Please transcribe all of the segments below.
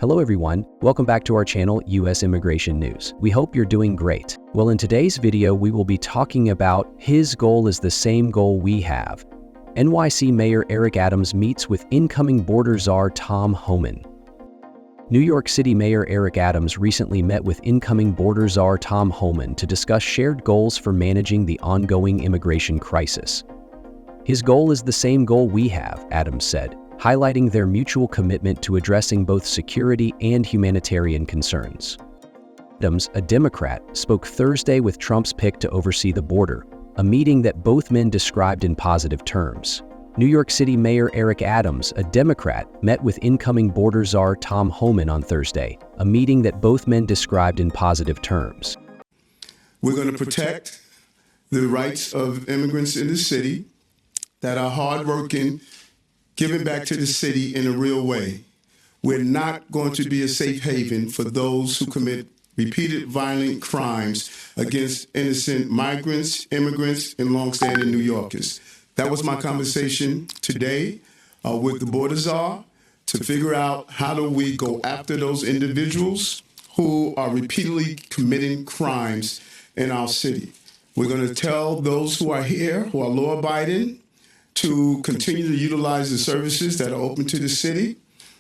Hello everyone, welcome back to our channel, US Immigration News. We hope you're doing great. Well, in today's video, we will be talking about his goal is the same goal we have. NYC Mayor Eric Adams meets with incoming border czar Tom Homan. New York City Mayor Eric Adams recently met with incoming border czar Tom Homan to discuss shared goals for managing the ongoing immigration crisis. His goal is the same goal we have, Adams said, highlighting their mutual commitment to addressing both security and humanitarian concerns. Adams, a Democrat, spoke Thursday with Trump's pick to oversee the border, a meeting that both men described in positive terms. New York City Mayor Eric Adams, a Democrat, met with incoming border czar Tom Homan on Thursday, a meeting that both men described in positive terms. We're going to protect the rights of immigrants in the city that are hardworking, giving back to the city in a real way. We're not going to be a safe haven for those who commit repeated violent crimes against innocent migrants, immigrants, and longstanding New Yorkers. That was my conversation today with the border czar to figure out how do we go after those individuals who are repeatedly committing crimes in our city. We're going to tell those who are here, who are law-abiding, to continue to utilize the services that are open to the city,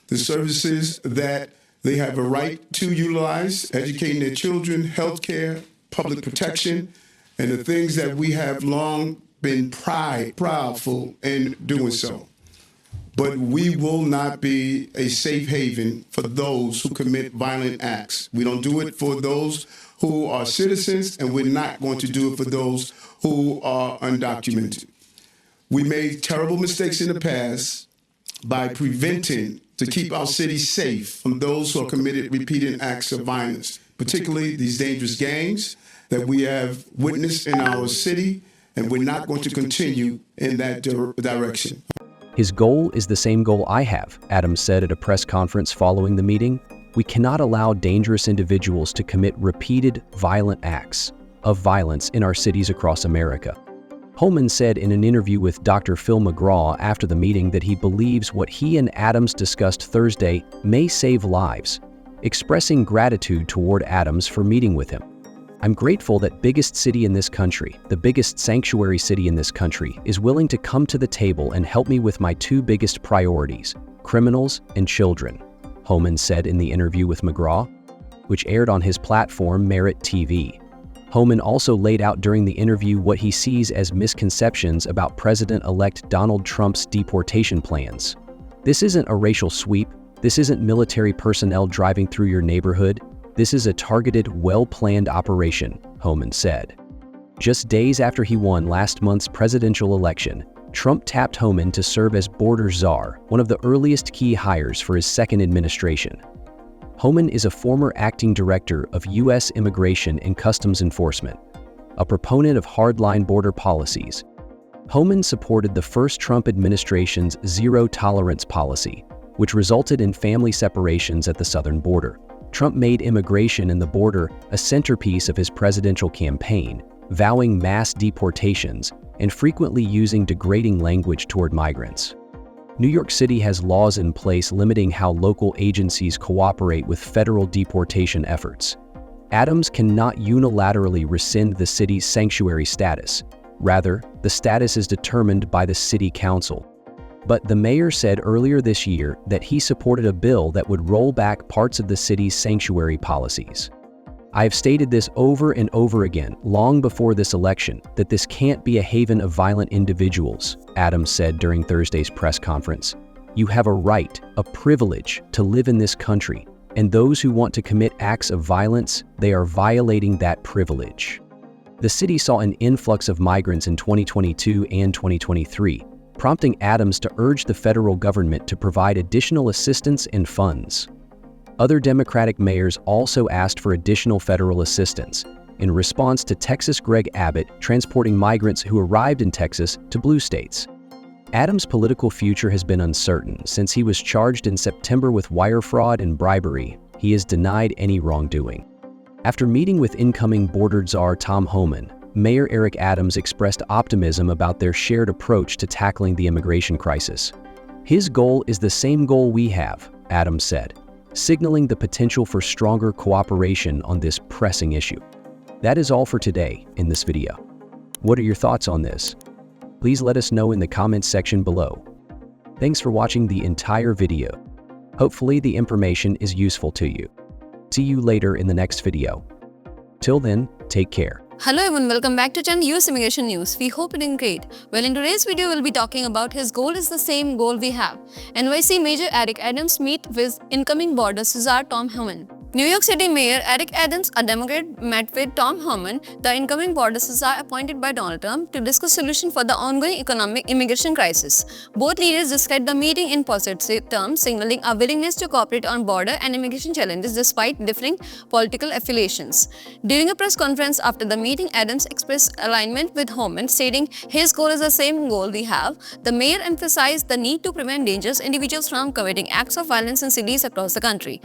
the services that they have a right to utilize, educating their children, healthcare, public protection, and the things that we have long been proudful in doing so. But we will not be a safe haven for those who commit violent acts. We don't do it for those who are citizens, and we're not going to do it for those who are undocumented. We made terrible mistakes in the past by preventing to keep our city safe from those who are committed repeated acts of violence, particularly these dangerous gangs that we have witnessed in our city, and we're not going to continue in that direction. His goal is the same goal I have, Adams said at a press conference following the meeting. We cannot allow dangerous individuals to commit repeated violent acts of violence in our cities across America. Homan said in an interview with Dr. Phil McGraw after the meeting that he believes what he and Adams discussed Thursday may save lives, expressing gratitude toward Adams for meeting with him. I'm grateful that biggest city in this country, the biggest sanctuary city in this country, is willing to come to the table and help me with my two biggest priorities, criminals and children, Homan said in the interview with McGraw, which aired on his platform Merit TV. Homan also laid out during the interview what he sees as misconceptions about President-elect Donald Trump's deportation plans. This isn't a racial sweep. This isn't military personnel driving through your neighborhood. This is a targeted, well-planned operation, Homan said. Just days after he won last month's presidential election, Trump tapped Homan to serve as border czar, one of the earliest key hires for his second administration. Homan is a former acting director of U.S. Immigration and Customs Enforcement, a proponent of hardline border policies. Homan supported the first Trump administration's zero-tolerance policy, which resulted in family separations at the southern border. Trump made immigration and the border a centerpiece of his presidential campaign, vowing mass deportations and frequently using degrading language toward migrants. New York City has laws in place limiting how local agencies cooperate with federal deportation efforts. Adams cannot unilaterally rescind the city's sanctuary status. Rather, the status is determined by the city council. But the mayor said earlier this year that he supported a bill that would roll back parts of the city's sanctuary policies. I have stated this over and over again, long before this election, that this can't be a haven of violent individuals, Adams said during Thursday's press conference. You have a right, a privilege, to live in this country, and those who want to commit acts of violence, they are violating that privilege. The city saw an influx of migrants in 2022 and 2023, prompting Adams to urge the federal government to provide additional assistance and funds. Other Democratic mayors also asked for additional federal assistance in response to Texas' Greg Abbott transporting migrants who arrived in Texas to blue states. Adams' political future has been uncertain since he was charged in September with wire fraud and bribery. He has denied any wrongdoing. After meeting with incoming border czar Tom Homan, Mayor Eric Adams expressed optimism about their shared approach to tackling the immigration crisis. His goal is the same goal we have, Adams said, signaling the potential for stronger cooperation on this pressing issue. That is all for today in this video. What are your thoughts on this? Please let us know in the comments section below. Thanks for watching the entire video. Hopefully the information is useful to you. See you later in the next video. Till then, take care. Hello everyone, welcome back to Channel US Immigration News. We hope you're doing great. Well, in today's video, we'll be talking about his goal is the same goal we have. NYC Mayor Eric Adams meet with incoming border Czar Tom Homan. New York City Mayor Eric Adams, a Democrat, met with Tom Homan, the incoming border Czar appointed by Donald Trump, to discuss solutions for the ongoing economic immigration crisis. Both leaders described the meeting in positive terms, signaling a willingness to cooperate on border and immigration challenges despite differing political affiliations. During a press conference after the meeting, Adams expressed alignment with Homan, stating his goal is the same goal we have. The mayor emphasized the need to prevent dangerous individuals from committing acts of violence in cities across the country.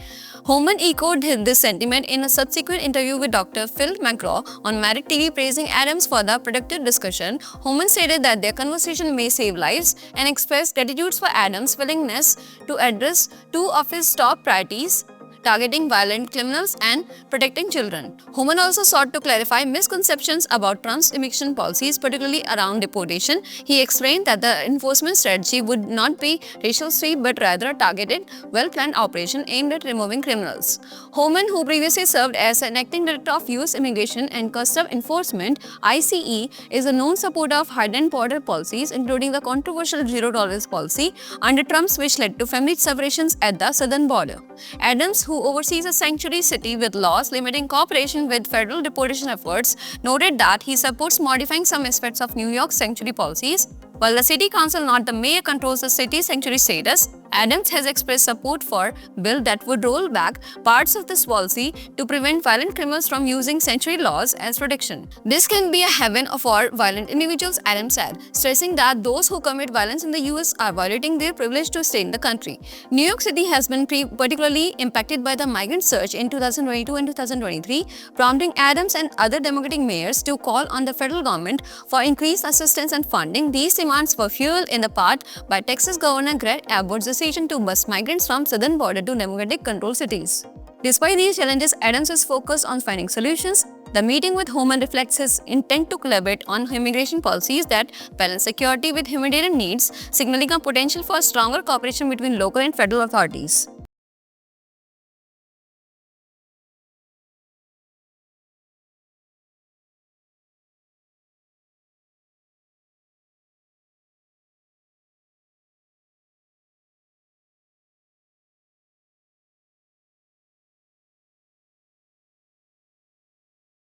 Homan echoed this sentiment in a subsequent interview with Dr. Phil McGraw on Marriott TV, praising Adams for the productive discussion. Homan stated that their conversation may save lives and expressed gratitude for Adams' willingness to address two of his top priorities: targeting violent criminals and protecting children. Homan also sought to clarify misconceptions about Trump's immigration policies, particularly around deportation. He explained that the enforcement strategy would not be racial sweep but rather a targeted, well-planned operation aimed at removing criminals. Homan, who previously served as an acting director of U.S. Immigration and Customs Enforcement (ICE), is a known supporter of hardened border policies, including the controversial zero-tolerance policy under Trump's, which led to family separations at the southern border. Adams, who oversees a sanctuary city with laws limiting cooperation with federal deportation efforts, noted that he supports modifying some aspects of New York's sanctuary policies. While the city council, not the mayor, controls the city's sanctuary status, Adams has expressed support for a bill that would roll back parts of this policy to prevent violent criminals from using sanctuary laws as protection. This can be a heaven for violent individuals, Adams said, stressing that those who commit violence in the US are violating their privilege to stay in the country. New York City has been particularly impacted by the migrant surge in 2022 and 2023, prompting Adams and other Democratic mayors to call on the federal government for increased assistance and funding. These demands were fueled in the part by Texas Governor Greg Abbott's decision to bus migrants from southern border to Democratic controlled cities. Despite these challenges, Adams is focused on finding solutions. The meeting with Homan reflects his intent to collaborate on immigration policies that balance security with humanitarian needs, signaling a potential for stronger cooperation between local and federal authorities.